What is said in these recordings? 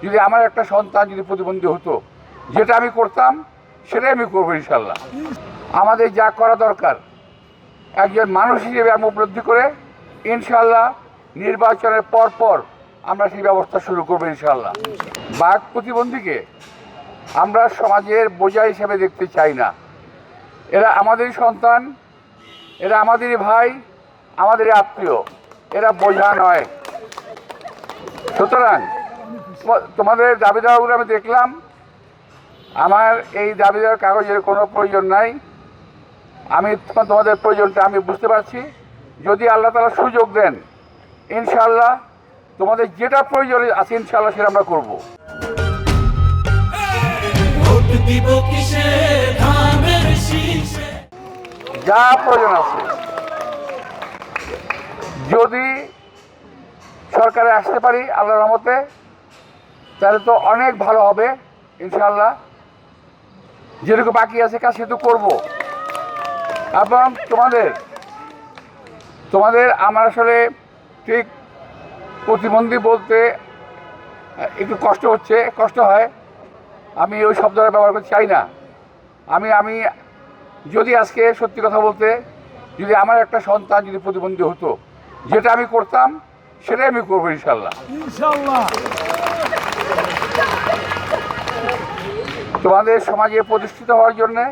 যদি আমার একটা সন্তান যদি প্রতিবন্ধী হতো, যেটা আমি করতাম সেটাই আমি করবো ইনশাল্লাহ। আমাদের যা করা দরকার একজন মানুষ হিসেবে আমি উপলব্ধি করে ইনশাল্লাহ নির্বাচনের পর আমরা সেই ব্যবস্থা শুরু করবো ইনশাল্লাহ। বাক প্রতিবন্ধীকে আমরা সমাজের বোঝা হিসেবে দেখতে চাই না। এরা আমাদেরই সন্তান, এরা আমাদেরই ভাই, আমাদেরই আত্মীয়, এরা বোঝা নয়। সুতরাং তোমাদের দাবি দেওয়াগুলো আমি দেখলাম, আমার এই দাবি দেওয়ার কাগজের কোনো প্রয়োজন নাই। আমি তোমাদের প্রয়োজনটা আমি বুঝতে পারছি। যদি আল্লাহ তাআলা সুযোগ দেন ইনশাআল্লাহ তোমাদের যেটা প্রয়োজন আছে ইনশাআল্লাহ সেটা আমরা করবো। যা প্রয়োজন আছে যদি সরকারে আসতে পারি আল্লাহর রহমতে, তাহলে তো অনেক ভালো হবে ইনশাআল্লাহ। যেটুকু বাকি আছে কাজ সেটুকু করবো। এবং তোমাদের আমার আসলে ঠিক প্রতিবন্ধী বলতে একটু কষ্ট হয়। আমি ওই শব্দটা ব্যবহার করতে চাই না। আমি যদি আজকে সত্যি কথা বলতে, যদি আমার একটা সন্তান যদি প্রতিবন্ধী হতো, যেটা আমি করতাম সেটাই আমি করবো ইনশাল্লাহ। তোমাদের সমাজে প্রতিষ্ঠিত হওয়ার জন্যে,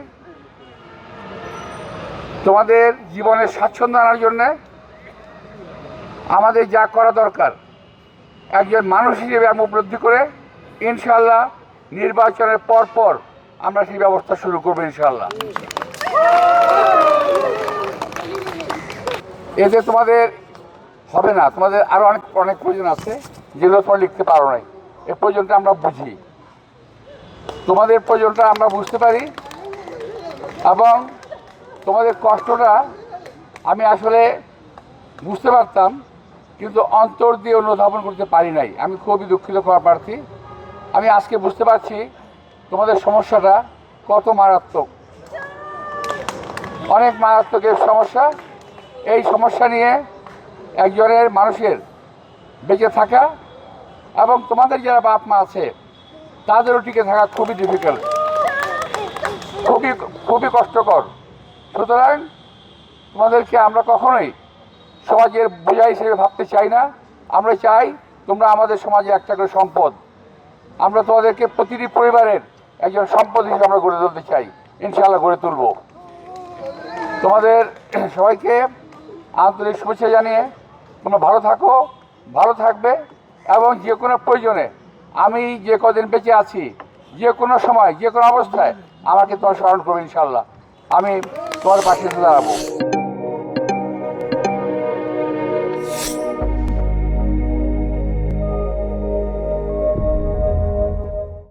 তোমাদের জীবনের স্বাচ্ছন্দ্য আনার জন্যে আমাদের যা করা দরকার একজন মানুষ হিসেবে আমি উপলব্ধি করে ইনশাল্লাহ নির্বাচনের পর আমরা সেই ব্যবস্থা শুরু করবো ইনশাল্লাহ। এতে তোমাদের হবে না, তোমাদের আরও অনেক প্রয়োজন আছে যেগুলো তোমরা লিখতে পারো নাই। এই প্রয়োজনটা আমরা বুঝি, তোমাদের প্রয়োজনটা আমরা বুঝতে পারি এবং তোমাদের কষ্টটা আমি আসলে বুঝতে পারতাম, কিন্তু অন্তর দিয়ে অনুধাবন করতে পারি নাই। আমি খুবই দুঃখিত প্রার্থী। আমি আজকে বুঝতে পারছি তোমাদের সমস্যাটা কত মারাত্মক, অনেক মারাত্মক এই সমস্যা। এই সমস্যা নিয়ে একজনের মানুষের বেঁচে থাকা এবং তোমাদের যারা বাপ মা আছে তাদেরও টিকে থাকা খুবই ডিফিকাল্ট, খুবই কষ্টকর। সুতরাং তোমাদেরকে আমরা কখনোই সমাজের বোঝা হিসেবে ভাবতে চাই না। আমরা চাই তোমরা আমাদের সমাজে একটা করে সম্পদ। আমরা তোমাদেরকে প্রতিটি পরিবারের একজন সম্পদ হিসেবে আমরা গড়ে তুলতে চাই, ইনশাআল্লাহ গড়ে তুলব। তোমাদের সবাইকে আন্তরিক শুভেচ্ছা জানিয়ে তোমরা ভালো থাকো, ভালো থাকবে এবং যে কোনো প্রয়োজনে আমি যে কদিন বেঁচে আছি, যে কোনো সময় যে কোনো অবস্থায় আমাকে তোমার স্মরণ করবে ইনশাআল্লাহ। আমি তোমার পাশে দাঁড়াবো।